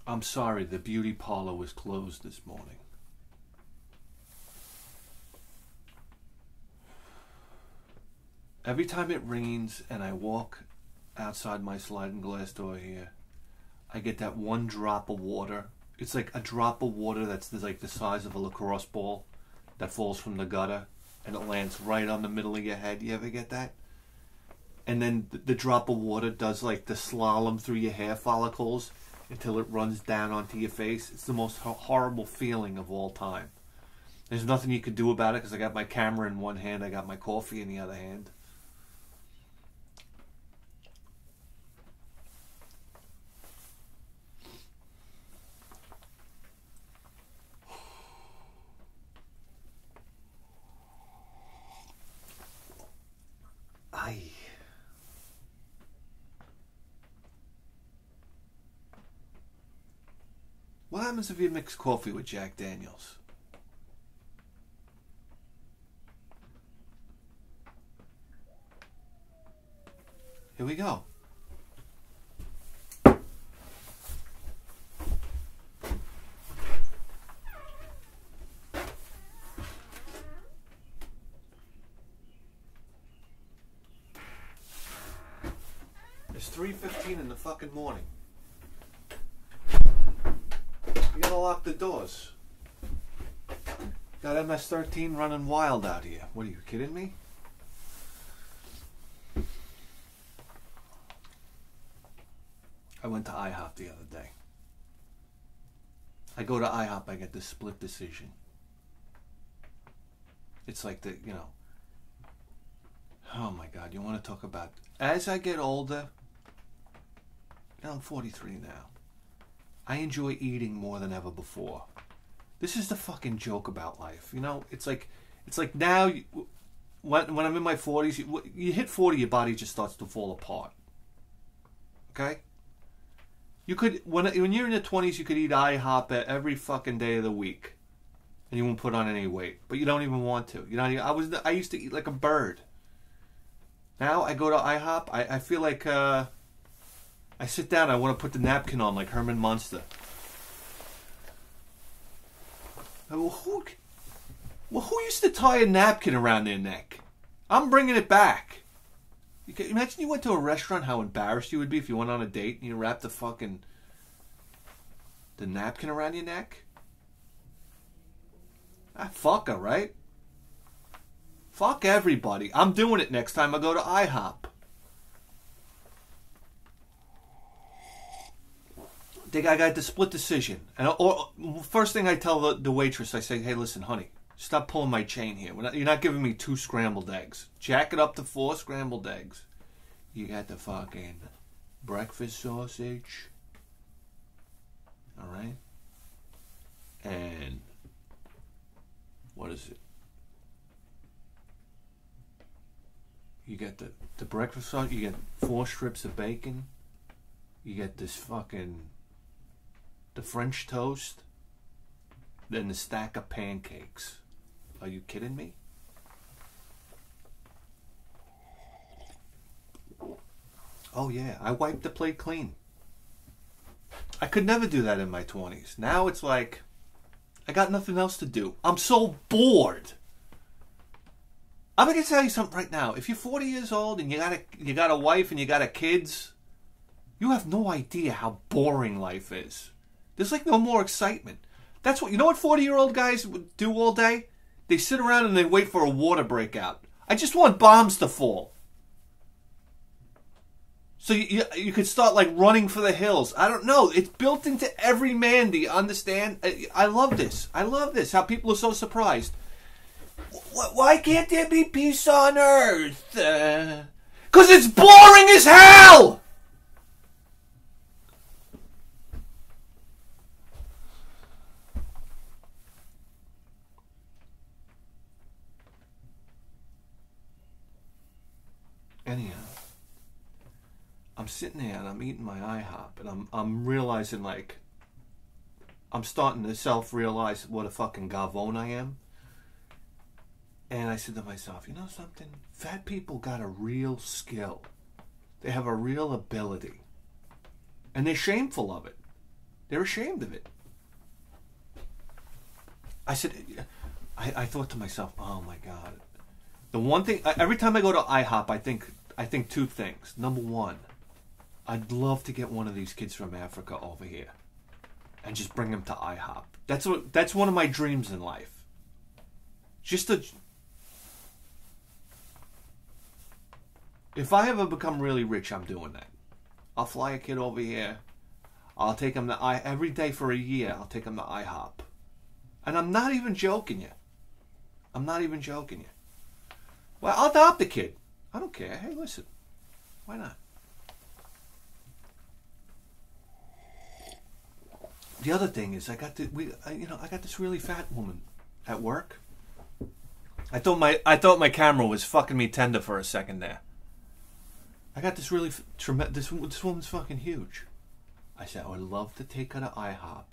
I'm sorry, the beauty parlor was closed this morning. Every time it rains and I walk outside my sliding glass door here, I get that one drop of water. It's like a drop of water that's like the size of a lacrosse ball that falls from the gutter and it lands right on the middle of your head. You ever get that? And then the drop of water does like the slalom through your hair follicles until it runs down onto your face. It's the most horrible feeling of all time. There's nothing you can do about it because I got my camera in one hand, I got my coffee in the other hand. What happens if you mix coffee with Jack Daniels? Here we go. It's 3:15 in the fucking morning. You gotta lock the doors. Got MS-13 running wild out here. What are you kidding me? I went to IHOP the other day. I go to IHOP, I get the split decision. It's like the, you know, oh my God, you want to talk about, as I get older, you know, I'm 43 now. I enjoy eating more than ever before. This is the fucking joke about life. You know, it's like now, when I'm in my 40s, you hit 40, your body just starts to fall apart. Okay? You could, when you're in your 20s, you could eat IHOP every fucking day of the week. And you won't put on any weight. But you don't even want to. You know, I used to eat like a bird. Now I go to IHOP, I feel like, I sit down, I want to put the napkin on like Herman Munster. Well, who used to tie a napkin around their neck? I'm bringing it back. You can imagine you went to a restaurant, how embarrassed you would be if you went on a date and you wrapped the napkin around your neck? Ah, fuck her, right? Fuck everybody. I'm doing it next time I go to IHOP. I got the split decision. And first thing I tell the waitress, I say, hey, listen, honey, stop pulling my chain here. You're not giving me 2 scrambled eggs. Jack it up to 4 scrambled eggs. You got the fucking breakfast sausage. All right? And what is it? You get the breakfast sausage. You get 4 strips of bacon. You get this fucking... the French toast, then the stack of pancakes. Are you kidding me? Oh yeah, I wiped the plate clean. I could never do that in my 20s. Now it's like, I got nothing else to do. I'm so bored. I'm gonna tell you something right now. If you're 40 years old and you got a wife and you got kids, you have no idea how boring life is. There's like no more excitement. That's what, you know what 40-year-old guys would do all day? They sit around and they wait for a water breakout. I just want bombs to fall. So you could start like running for the hills. I don't know. It's built into every man. Do you understand? I love this. I love this. How people are so surprised. Why can't there be peace on earth? 'Cause it's boring as hell! Anyhow, I'm sitting there and I'm eating my IHOP and I'm realizing, like, I'm starting to self-realize what a fucking gavone I am. And I said to myself, you know something? Fat people got a real skill. They have a real ability. And they're shameful of it. They're ashamed of it. I said, I thought to myself, oh my God. The one thing, every time I go to IHOP, I think two things. Number one, I'd love to get one of these kids from Africa over here and just bring them to IHOP. That's one of my dreams in life. Just to, if I ever become really rich, I'm doing that. I'll fly a kid over here. I'll take him to every day for a year. I'll take him to IHOP. And I'm not even joking you. I'm not even joking you. Well, I'll adopt the kid. I don't care. Hey, listen. Why not? The other thing is, I got this really fat woman at work. I thought my camera was fucking me tender for a second there. I got this really tremendous. This woman's fucking huge. I said I would love to take her to IHOP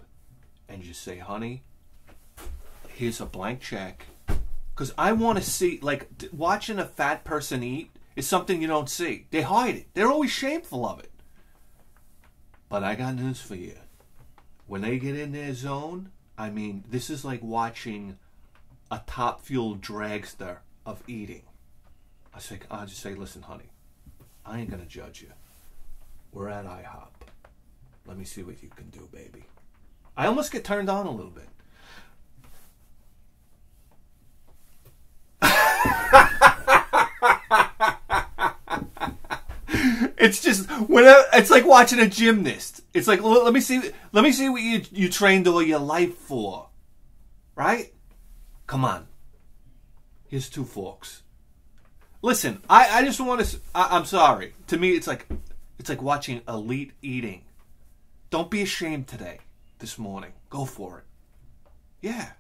and just say, honey, here's a blank check. Because I want to see, like, watching a fat person eat is something you don't see. They hide it. They're always shameful of it. But I got news for you. When they get in their zone, I mean, this is like watching a top fuel dragster of eating. I'll just say, listen, honey, I ain't going to judge you. We're at IHOP. Let me see what you can do, baby. I almost get turned on a little bit. It's just it's like watching a gymnast. It's like, let me see what you trained all your life for, right? Come on. Here's 2 forks. Listen, I just want to. I'm sorry. To me, it's like watching elite eating. Don't be ashamed today, this morning. Go for it. Yeah.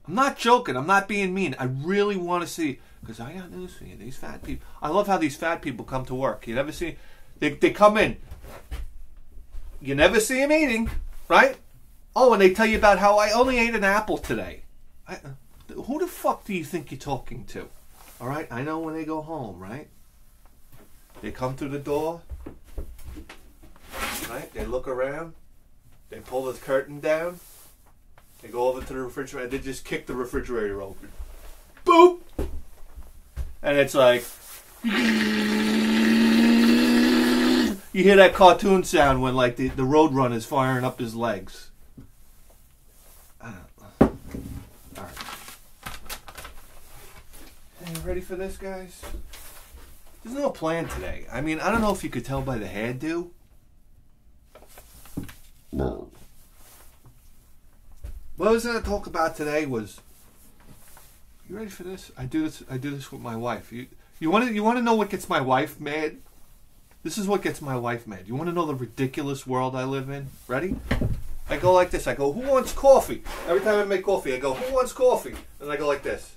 I'm not joking. I'm not being mean. I really want to see, because I got news for you. These fat people. I love how these fat people come to work. You never see, they come in. You never see them eating, right? Oh, and they tell you about how I only ate an apple today. Who the fuck do you think you're talking to? All right, I know when they go home, right? They come through the door, right? They look around. They pull the curtain down. They go over to the refrigerator. They just kick the refrigerator open. Boop! And it's like... You hear that cartoon sound when, like, the Roadrunner's firing up his legs. Alright. Hey, ready for this, guys? There's no plan today. I mean, I don't know if you could tell by the hairdo. No. What I was going to talk about today was, you ready for this? I do this with my wife. You want to know what gets my wife mad? This is what gets my wife mad. You want to know the ridiculous world I live in? Ready? I go like this. I go, who wants coffee? Every time I make coffee, I go, who wants coffee? And I go like this.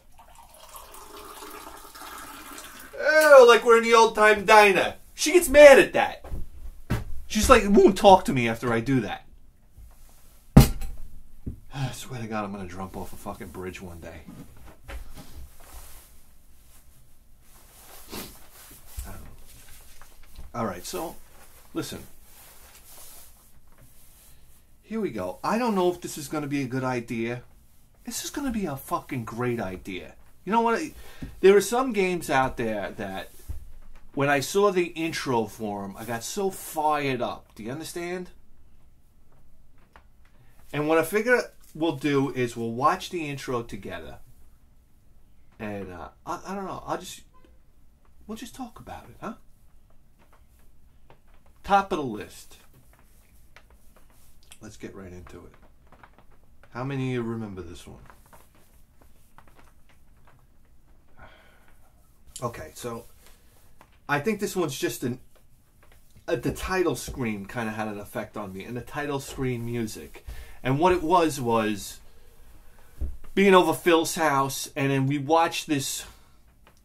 Oh, like we're in the old-time diner. She gets mad at that. She's like, won't talk to me after I do that. I swear to God, I'm going to jump off a fucking bridge one day. Alright, so, listen. Here we go. I don't know if this is going to be a good idea. This is going to be a fucking great idea. You know what? There are some games out there that, when I saw the intro for them, I got so fired up. Do you understand? And what I figure we'll do is we'll watch the intro together. And, I don't know. We'll just talk about it, huh? Top of the list. Let's get right into it. How many of you remember this one? Okay, so I think this one's just the title screen kind of had an effect on me, and the title screen music. And what it was being over Phil's house, and then we watched this,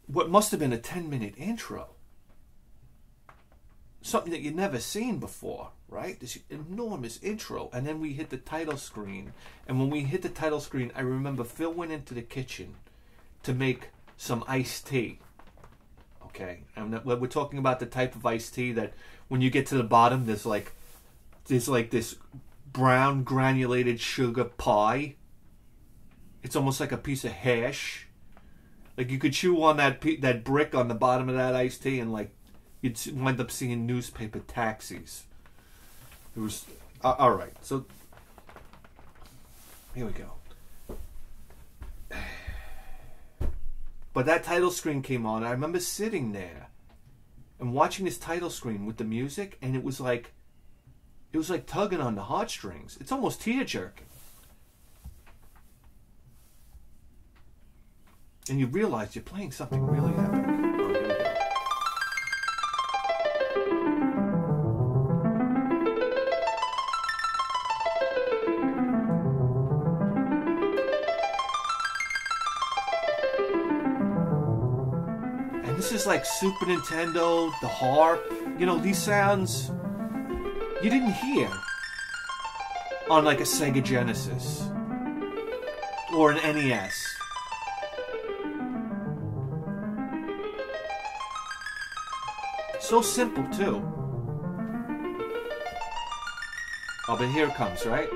what must have been a 10-minute intro. Something that you'd never seen before, right? This enormous intro. And then we hit the title screen. And when we hit the title screen, I remember Phil went into the kitchen to make some iced tea. Okay? And we're talking about the type of iced tea that when you get to the bottom, there's like this brown granulated sugar pie. It's almost like a piece of hash. Like you could chew on that brick on the bottom of that iced tea, and like you'd wind up seeing newspaper taxis. It was all right. So here we go. But that title screen came on. I remember sitting there and watching this title screen with the music, and it was like tugging on the heartstrings. It's almost tear-jerking. And you realize you're playing something really epic. Oh, here we go. And this is like Super Nintendo, the harp. You know, these sounds you didn't hear on like a Sega Genesis or an NES. So simple too. Oh, but here it comes, right?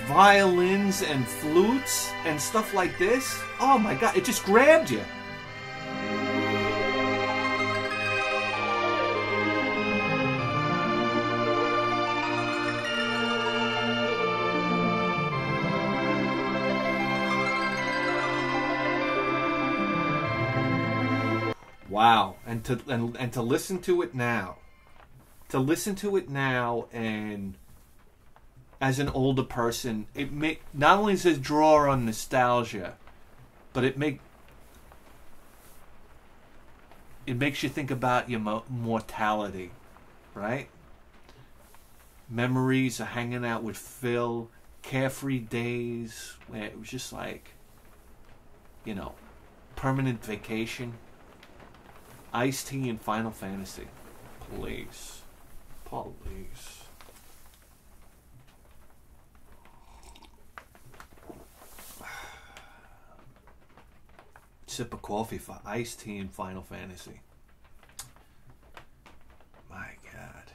Violins and flutes and stuff like this. Oh my god, it just grabbed you. Wow, and to listen to it now. To listen to it now and as an older person, it not only does it draw on nostalgia, but it makes you think about your mortality, right? Memories of hanging out with Phil, carefree days where it was just like, you know, permanent vacation. Iced tea and Final Fantasy. Please. Please. Sip of coffee for iced tea and Final Fantasy. My God.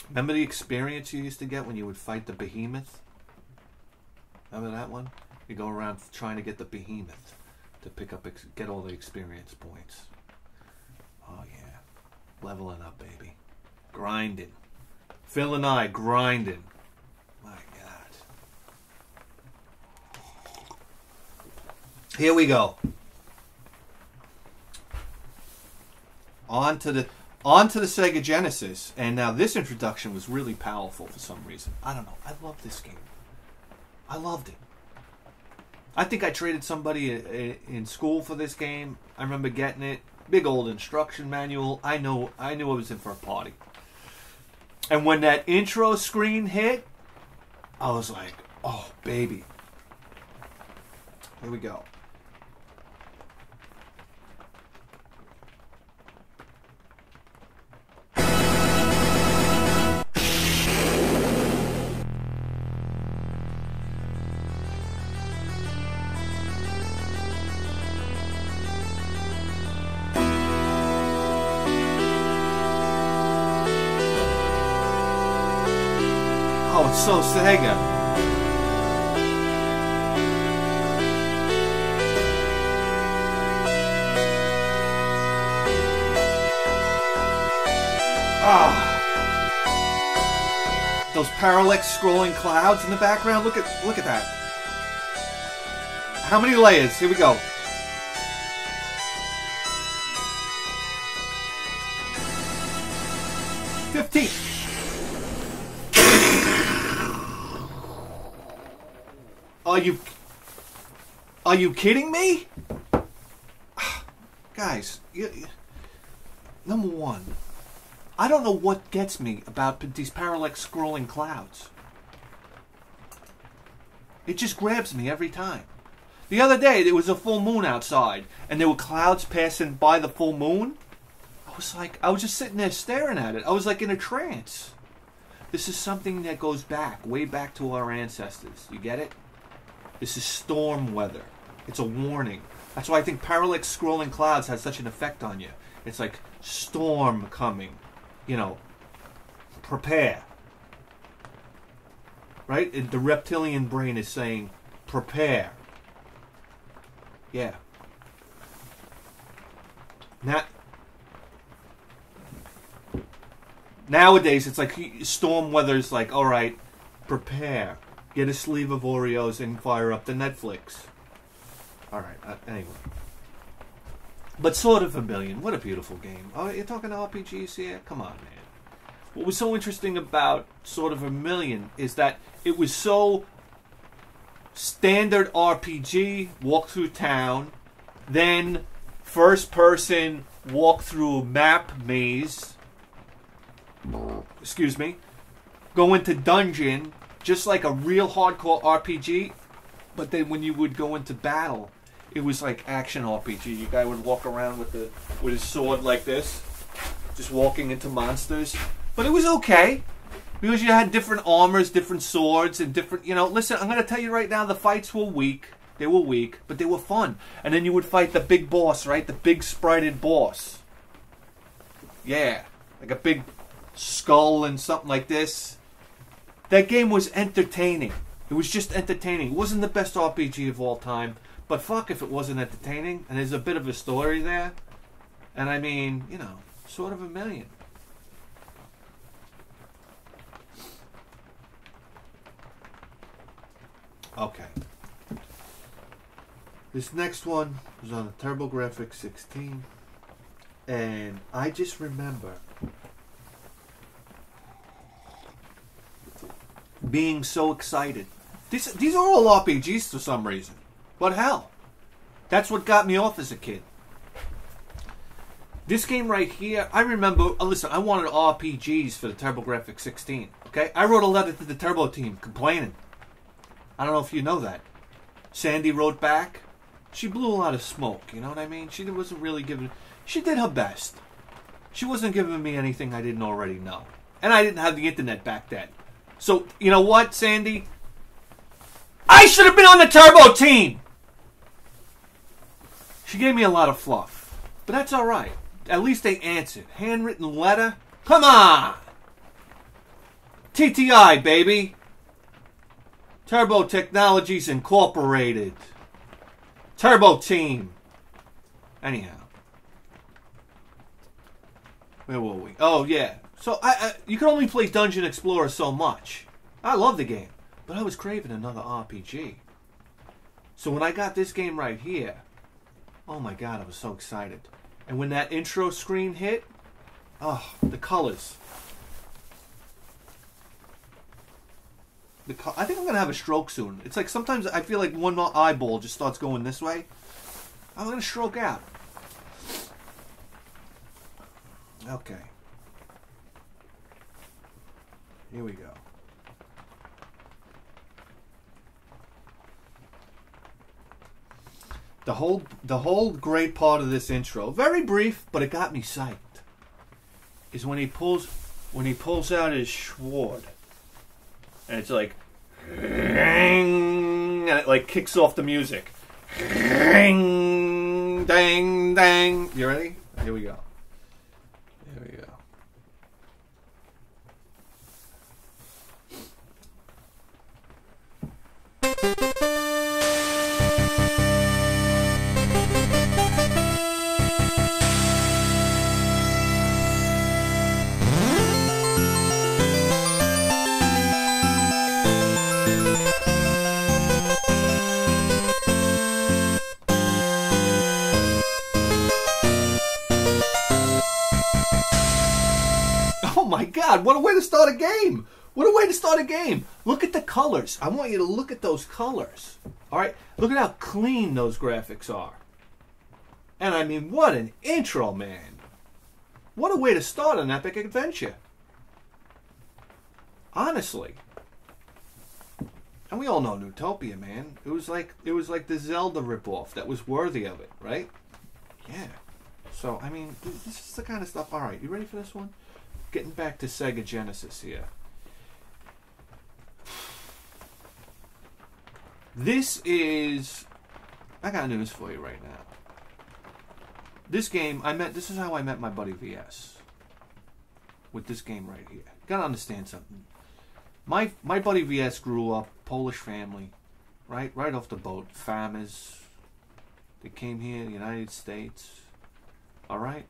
Remember the experience you used to get when you would fight the behemoth? Remember that one? You go around trying to get the behemoth to get all the experience points. Oh yeah. Leveling up, baby. Grinding. Phil and I grinding. My God. Here we go. On to the Sega Genesis. And now this introduction was really powerful for some reason. I don't know. I love this game. I loved it. I think I traded somebody in school for this game. I remember getting it. Big old instruction manual. I knew I was in for a party. And when that intro screen hit, I was like, oh, baby. Here we go. Oh, it's so Sega. Ah, those parallax scrolling clouds in the background. Look at that. How many layers? Here we go. Are you kidding me? Guys, number one, I don't know what gets me about these parallax scrolling clouds. It just grabs me every time. The other day, there was a full moon outside, and there were clouds passing by the full moon. I was just sitting there staring at it. I was like in a trance. This is something that goes back, way back to our ancestors. You get it? This is storm weather. It's a warning. That's why I think parallax scrolling clouds has such an effect on you. It's like storm coming. You know, prepare. Right? And the reptilian brain is saying, prepare. Yeah. Nowadays, it's like storm weather's like, all right, prepare. Get a sleeve of Oreos and fire up the Netflix. All right, anyway. But Sword of Vermilion, what a beautiful game. Oh, you're talking RPGs here? Come on, man. What was so interesting about Sword of Vermilion is that it was so standard RPG, walk through town, then first person, walk through map maze, excuse me, go into dungeon, just like a real hardcore RPG, but then when you would go into battle, it was like action RPG. Your guy would walk around with his sword like this, just walking into monsters. But it was okay, because you had different armors, different swords, and different, you know, listen, I'm going to tell you right now, the fights were weak. They were weak, but they were fun. And then you would fight the big boss, right? The big sprited boss. Yeah, like a big skull and something like this. That game was entertaining. It was just entertaining. It wasn't the best RPG of all time, but fuck if it wasn't entertaining. And there's a bit of a story there. And I mean, you know, Sword of Vermilion. Okay. This next one was on the TurboGrafx 16. And I just remember being so excited. These are all RPGs for some reason. But hell, that's what got me off as a kid. This game right here, I remember, listen, I wanted RPGs for the TurboGrafx 16. Okay? I wrote a letter to the Turbo team complaining. I don't know if you know that. Sandy wrote back. She blew a lot of smoke, you know what I mean? She wasn't really giving... She did her best. She wasn't giving me anything I didn't already know. And I didn't have the internet back then. So, you know what, Sandy? I should have been on the Turbo team! She gave me a lot of fluff. But that's alright. At least they answered. Handwritten letter? Come on! TTI, baby! Turbo Technologies Incorporated. Turbo Team. Anyhow. Where were we? Oh, yeah. So, you can only play Dungeon Explorer so much. I love the game. But I was craving another RPG. So when I got this game right here, oh my god, I was so excited. And when that intro screen hit, oh, the colors. I think I'm going to have a stroke soon. It's like sometimes I feel like one eyeball just starts going this way. I'm going to stroke out. Okay. Here we go. The whole great part of this intro, very brief, but it got me psyched, is when he pulls out his sword. And it's like, and it like kicks off the music. Dang, dang. You ready? Here we go. Here we go. Oh my god, what a way to start a game! What a way to start a game! Look at the colors. I want you to look at those colors. Alright? Look at how clean those graphics are. And I mean, what an intro, man. What a way to start an epic adventure. Honestly. And we all know Newtopia, man. It was like the Zelda ripoff that was worthy of it, right? Yeah. So, I mean, this is the kind of stuff. All right, you ready for this one? Getting back to Sega Genesis here. This is... I got news for you right now. This game, this is how I met my buddy VS. With this game right here. Gotta understand something. My buddy VS grew up, Polish family, right off the boat, farmers. They came here, the United States. All right.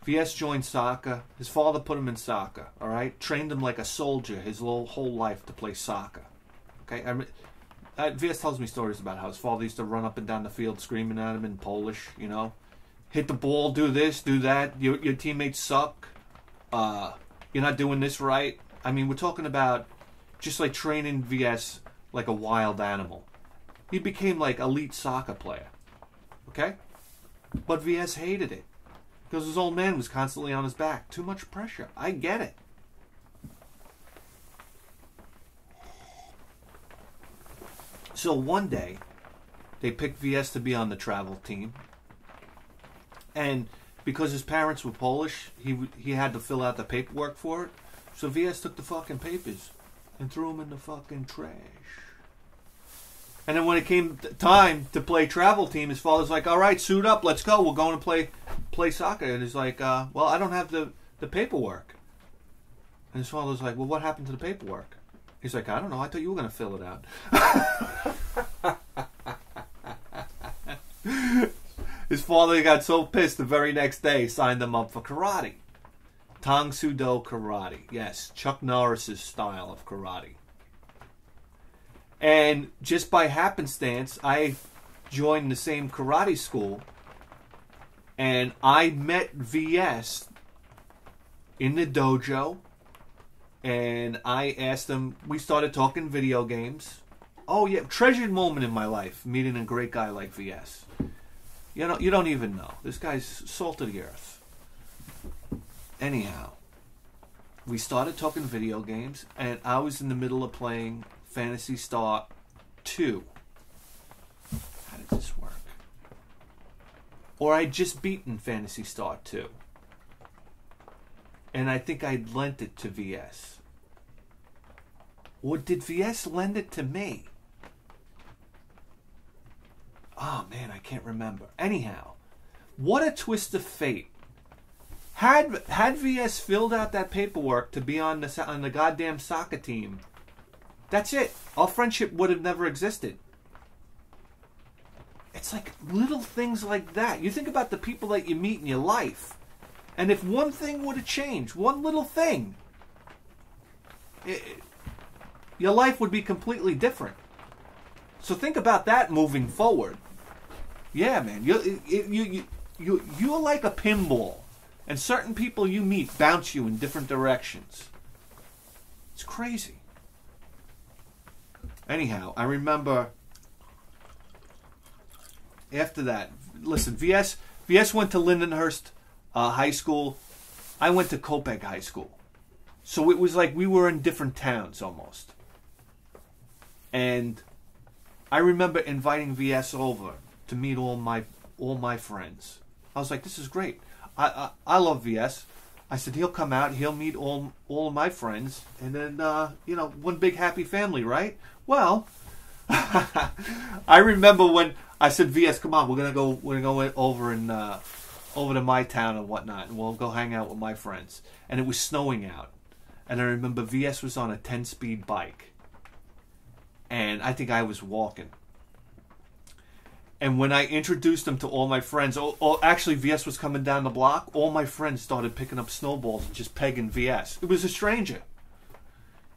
VS joined soccer. His father put him in soccer. All right, trained him like a soldier his whole life to play soccer. Okay, VS tells me stories about how his father used to run up and down the field screaming at him in Polish. You know, hit the ball, do this, do that. Your teammates suck. You're not doing this right. I mean, we're talking about just like training VS like a wild animal. He became like elite soccer player. Okay? But VS hated it. Because his old man was constantly on his back. Too much pressure. I get it. So one day, they picked VS to be on the travel team. And because his parents were Polish, he had to fill out the paperwork for it. So VS took the fucking papers and threw them in the fucking trash. And then when it came time to play travel team, his father's like, all right, suit up, let's go. We're going to play soccer. And he's like, well, I don't have the paperwork. And his father's like, well, what happened to the paperwork? He's like, I don't know. I thought you were going to fill it out. His father got so pissed the very next day, signed him up for karate. Tang Soo Do karate. Yes, Chuck Norris's style of karate. And just by happenstance, I joined the same karate school. And I met VS in the dojo. And I asked him, we started talking video games. Oh yeah, treasured moment in my life, meeting a great guy like VS. You know, you don't even know. This guy's salt of the earth. Anyhow, we started talking video games, and I was in the middle of playing Phantasy Star 2. How did this work? Or I'd just beaten Phantasy Star 2. And I think I'd lent it to VS. Or did VS lend it to me? Oh man, I can't remember. Anyhow, what a twist of fate. Had VS filled out that paperwork to be on the goddamn soccer team, that's it. Our friendship would have never existed. It's like little things like that. You think about the people that you meet in your life, and if one thing would have changed, one little thing, your life would be completely different. So think about that moving forward. Yeah, man, you're like a pinball. And certain people you meet bounce you in different directions. It's crazy. Anyhow, I remember after that, listen, VS went to Lindenhurst High School. I went to Kopek High School. So it was like we were in different towns almost. And I remember inviting VS over to meet all my friends. I was like, this is great. I love VS. I said, he'll come out, he'll meet all of my friends, and then, one big happy family, right? Well, I remember when I said, VS, come on, we're gonna go over to my town and whatnot, and we'll go hang out with my friends. And it was snowing out. And I remember VS was on a 10-speed bike. And I think I was walking. And when I introduced him to all my friends, actually VS was coming down the block, all my friends started picking up snowballs and just pegging VS. It was a stranger.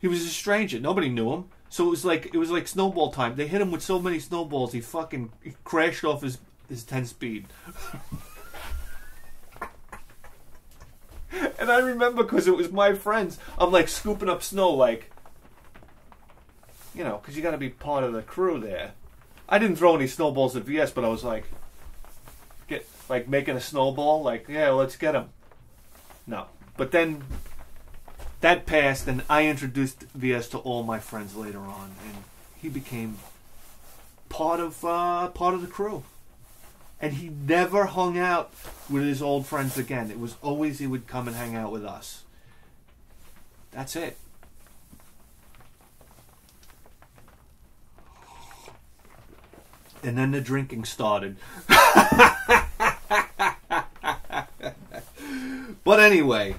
He was a stranger. Nobody knew him. So it was like snowball time. They hit him with so many snowballs, he crashed off his 10-speed. And I remember, because it was my friends, I'm like scooping up snow, like, because you got to be part of the crew there. I didn't throw any snowballs at VS, but I was like, making a snowball, like, yeah, let's get him. No. But then that passed, and I introduced VS to all my friends later on, and he became part of the crew. And he never hung out with his old friends again. It was always he would come and hang out with us. That's it. And then the drinking started. But anyway,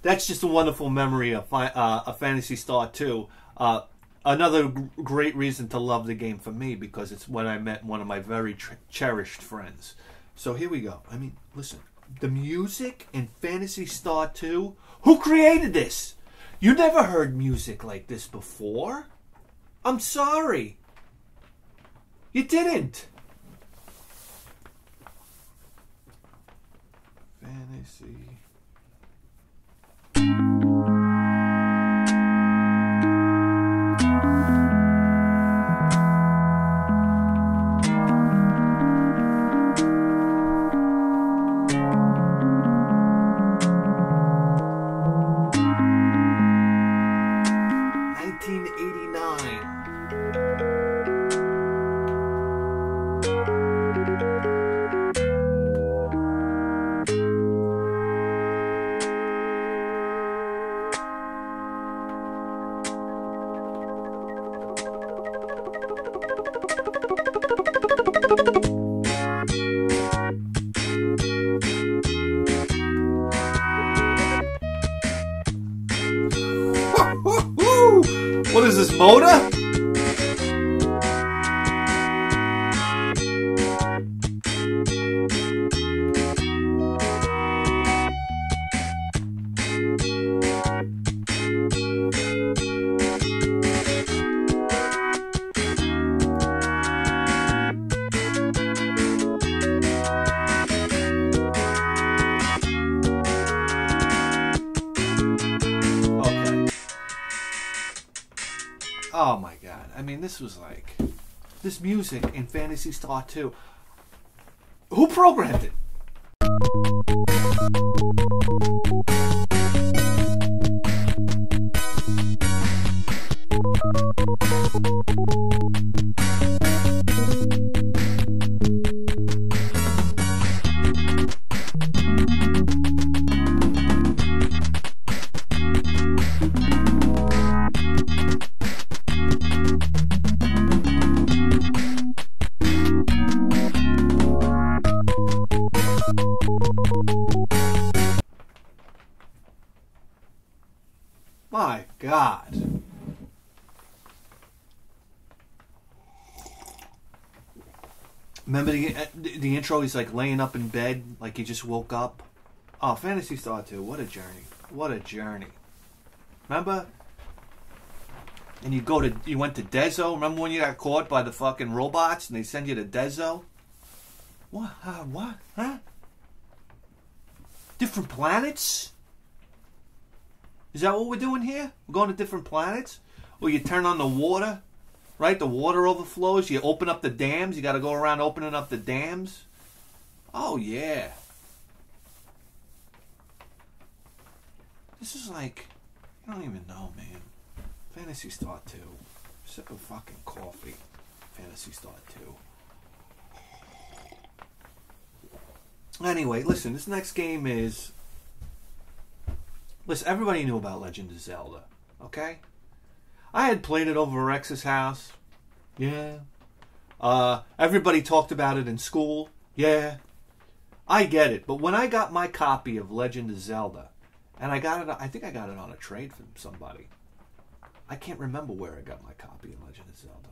that's just a wonderful memory of Phantasy Star 2. Another great reason to love the game for me, because it's when I met one of my very cherished friends. So here we go. I mean, listen. The music in Phantasy Star 2, who created this? You never heard music like this before? I'm sorry. You didn't. Fantasy. What is this, Moda? Oh my god. I mean, this was like... This music in Phantasy Star 2. Who programmed it? My God. Remember the intro? He's like laying up in bed, like he just woke up. Oh, Phantasy Star 2. What a journey. What a journey. Remember? And you went to Dezo. Remember when you got caught by the fucking robots and they send you to Dezo? What? What? Huh? Different planets? Is that what we're doing here? We're going to different planets? Or you turn on the water, right? The water overflows. You open up the dams. You got to go around opening up the dams. Oh, yeah. This is like, I don't even know, man. Phantasy Star 2. Sip of fucking coffee. Phantasy Star 2. Anyway, listen, this next game is... Listen, everybody knew about Legend of Zelda, okay? I had played it over Rex's house. Yeah. Everybody talked about it in school. Yeah. I get it. But when I got my copy of Legend of Zelda, and I think I got it on a trade from somebody. I can't remember where I got my copy of Legend of Zelda.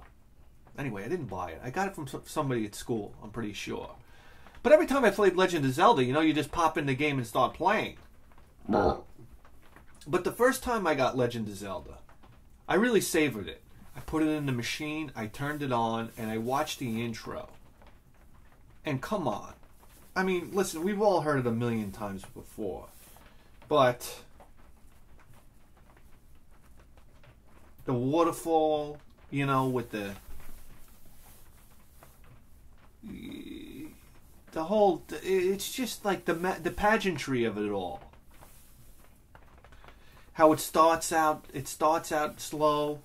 Anyway, I didn't buy it. I got it from somebody at school, I'm pretty sure. But every time I played Legend of Zelda, you just pop in the game and start playing. But the first time I got Legend of Zelda, I really savored it. I put it in the machine, I turned it on, and I watched the intro. And come on. I mean, listen, we've all heard it a million times before. But the waterfall, with the whole, it's just like the pageantry of it all. How it starts out slow.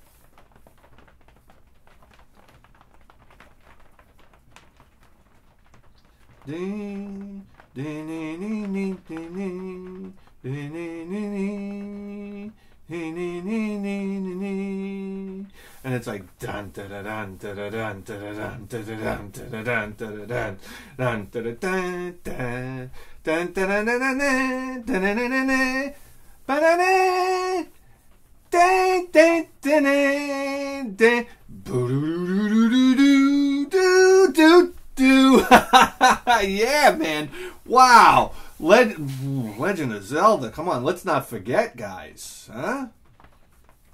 Ding, ding, ding, ding, ding, ding, ding, ding, ding, ding, and it's like dun dun dun dun dun dun dun dun dun dun dun dun yeah, man. Wow. Legend of Zelda. Come on, let's not forget, guys. Huh?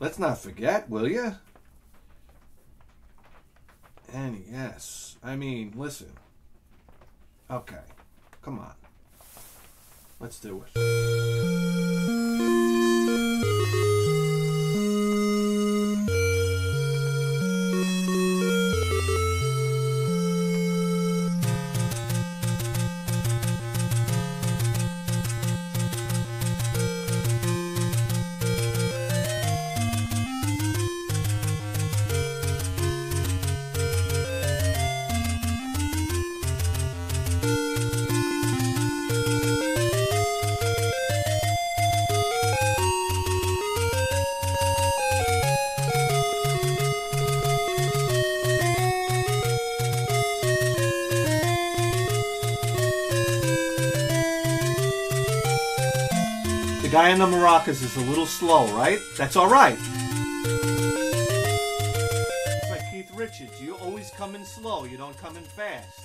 Let's not forget, will you? And yes. I mean, listen. Okay. Come on. Let's do it. The guy on the maracas is a little slow, right? That's all right. It's like Keith Richards. You always come in slow. You don't come in fast.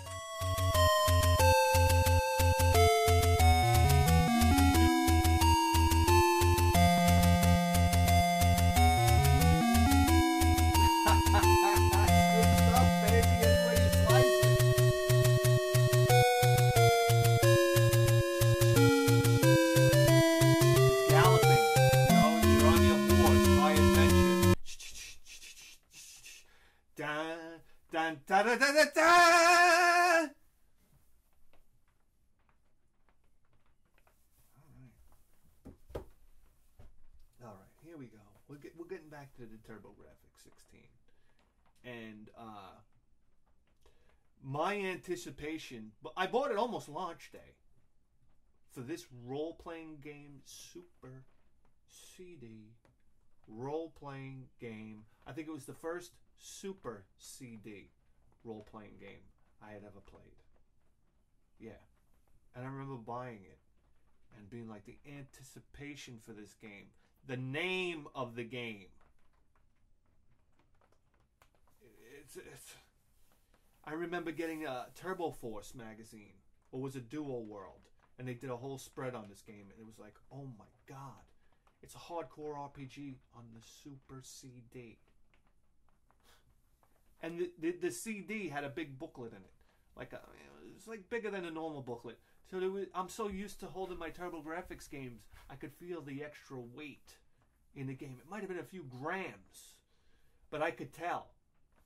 Good stuff, baby. Any way you slice it. Dun, da, da, da, da, da. All right, here we go. We're getting back to the TurboGrafx 16, and my anticipation. But I bought it almost launch day for this role-playing game, Super CD role-playing game. I think it was the first Super CD role-playing game I had ever played. Yeah. And I remember buying it and being like, the anticipation for this game, the name of the game. I remember getting a Turbo Force magazine, or was it Duo World, and they did a whole spread on this game, and it was like, oh my god, it's a hardcore RPG on the Super CD. And the CD had a big booklet in it. Like it was like bigger than a normal booklet. So I'm so used to holding my TurboGrafx games, I could feel the extra weight in the game. It might have been a few grams, but I could tell.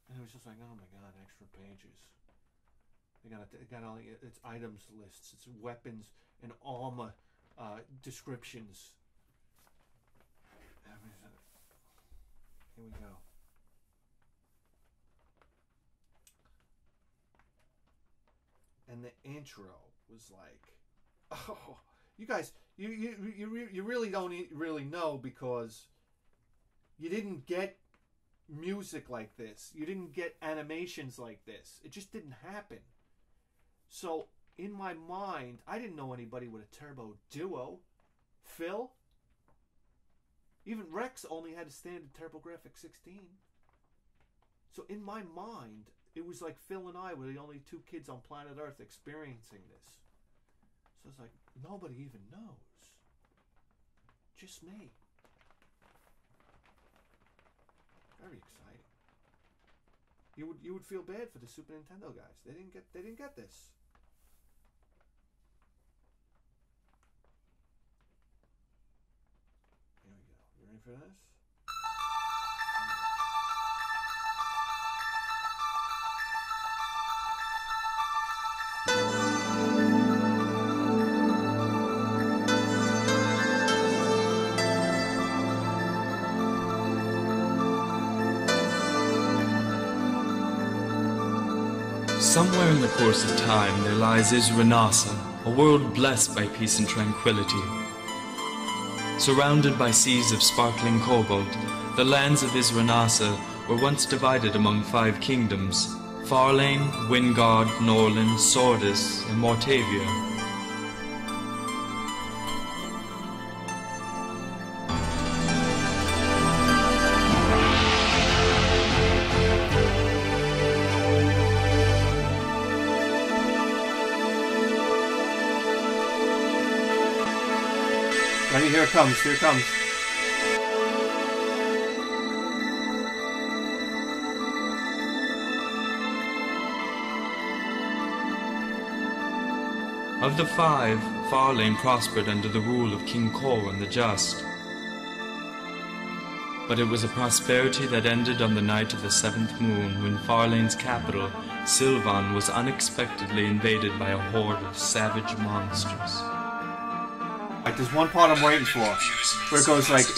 And it was just like, oh my god, extra pages. It got all its items lists, its weapons and armor descriptions. Here we go. And the intro was like, oh, you guys, you really don't really know, because you didn't get music like this. You didn't get animations like this. It just didn't happen. So in my mind, I didn't know anybody with a Turbo Duo. Phil? Even Rex only had a standard TurboGrafx 16. So in my mind, it was like Phil and I were the only two kids on planet Earth experiencing this. So it's like, nobody even knows. Just me. Very exciting. You would feel bad for the Super Nintendo guys. They didn't get this. Here we go. You ready for this? Somewhere in the course of time there lies Isranasa, a world blessed by peace and tranquility. Surrounded by seas of sparkling cobalt, the lands of Isranasa were once divided among 5 kingdoms: Farlane, Wingard, Norland, Sordis, and Mortavia. Ready? Here it comes. Here it comes. Of the 5, Farlane prospered under the rule of King Corwin the Just. But it was a prosperity that ended on the night of the 7th moon, when Farlane's capital, Sylvan, was unexpectedly invaded by a horde of savage monsters. Like, there's one part I'm waiting for, where it goes like, here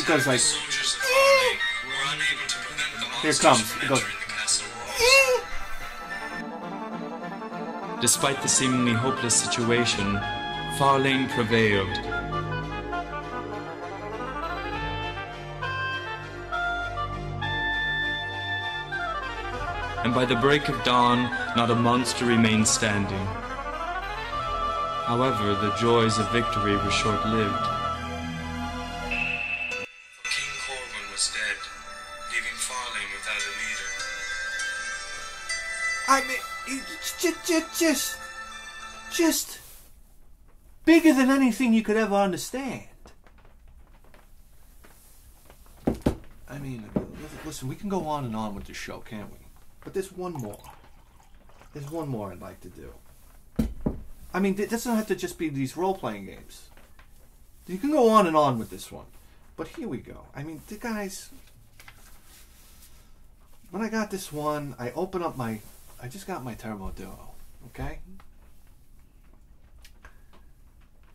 it comes, it goes, Despite the seemingly hopeless situation, Farlane prevailed. And by the break of dawn, not a monster remained standing. However, the joys of victory were short-lived. King Corwin was dead, leaving Farlane without a leader. I mean, just bigger than anything you could ever understand. I mean, listen, we can go on and on with this show, can't we? But there's one more. There's one more I'd like to do. I mean, it doesn't have to just be these role-playing games. You can go on and on with this one. But here we go. I mean, the guys... When I got this one, I open up my... I just got my Turbo Duo, okay?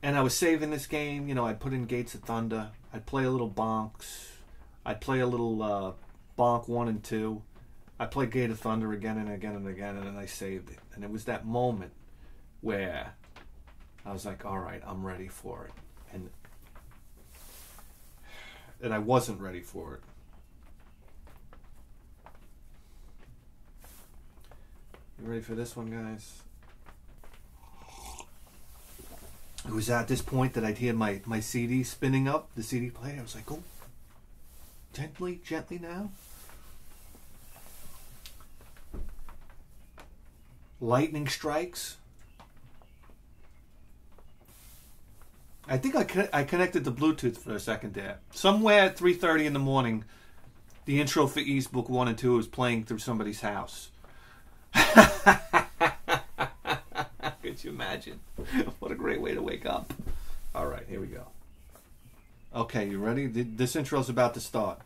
And I was saving this game. You know, I'd put in Gates of Thunder. I'd play a little Bonks. I'd play a little Bonk 1 and 2. I'd play Gate of Thunder again and again and again, and then I saved it. And it was that moment where I was like, all right, I'm ready for it. And I wasn't ready for it. You ready for this one, guys? It was at this point that I'd hear my CD spinning up, the CD player. I was like, oh, gently now. Lightning Strikes. I think I connected to Bluetooth for a second there. Somewhere at 3:30 in the morning, the intro for East Book 1 and 2 was playing through somebody's house. Could you imagine? What a great way to wake up. All right, here we go. Okay, you ready? This intro's about to start.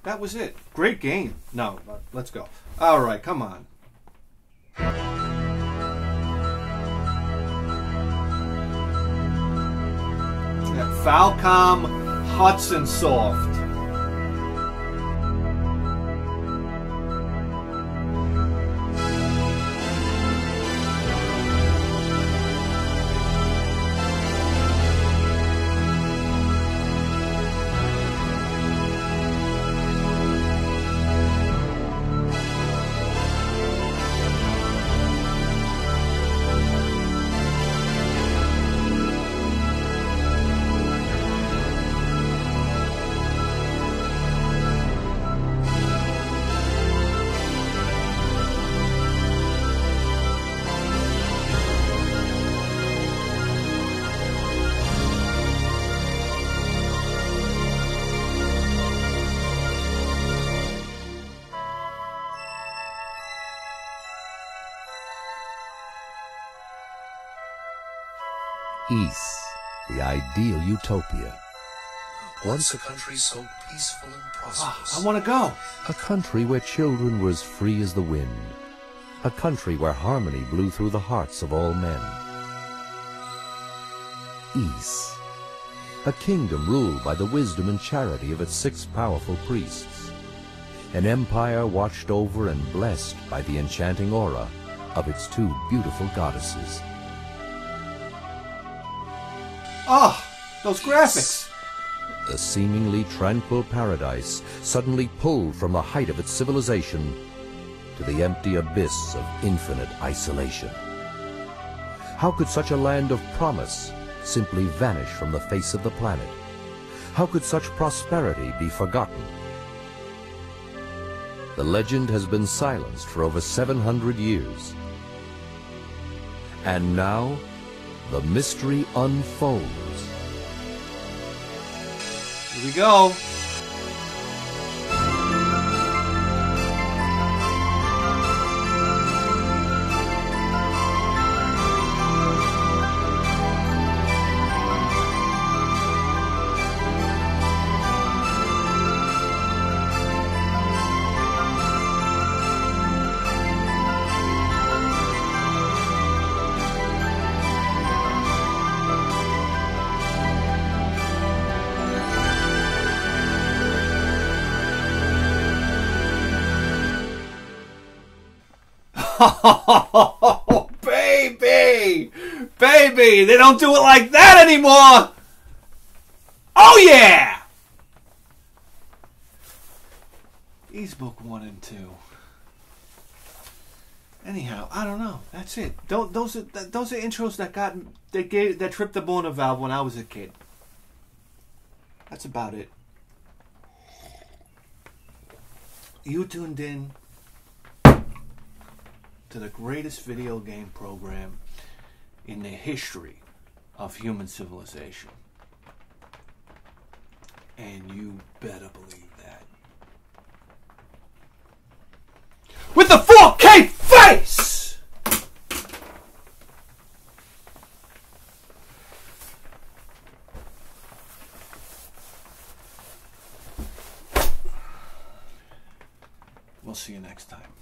That was it. Great game. No, let's go. All right, come on. Falcom Hudson Soft. Ys, the ideal utopia. Once a country so peaceful and prosperous. I want to go. A country where children were as free as the wind. A country where harmony blew through the hearts of all men. Ys, a kingdom ruled by the wisdom and charity of its 6 powerful priests. an empire watched over and blessed by the enchanting aura of its two beautiful goddesses. Oh, those graphics! A seemingly tranquil paradise suddenly pulled from the height of its civilization to the empty abyss of infinite isolation. How could such a land of promise simply vanish from the face of the planet? How could such prosperity be forgotten? The legend has been silenced for over 700 years. And now, the mystery unfolds. Here we go. Oh, baby! Baby! They don't do it like that anymore! Oh, yeah! He's book 1 and 2. Anyhow, I don't know. That's it. Those are intros that tripped the boner valve when I was a kid. That's about it. You tuned in to the greatest video game program in the history of human civilization. And you better believe that. With the 4K face! We'll see you next time.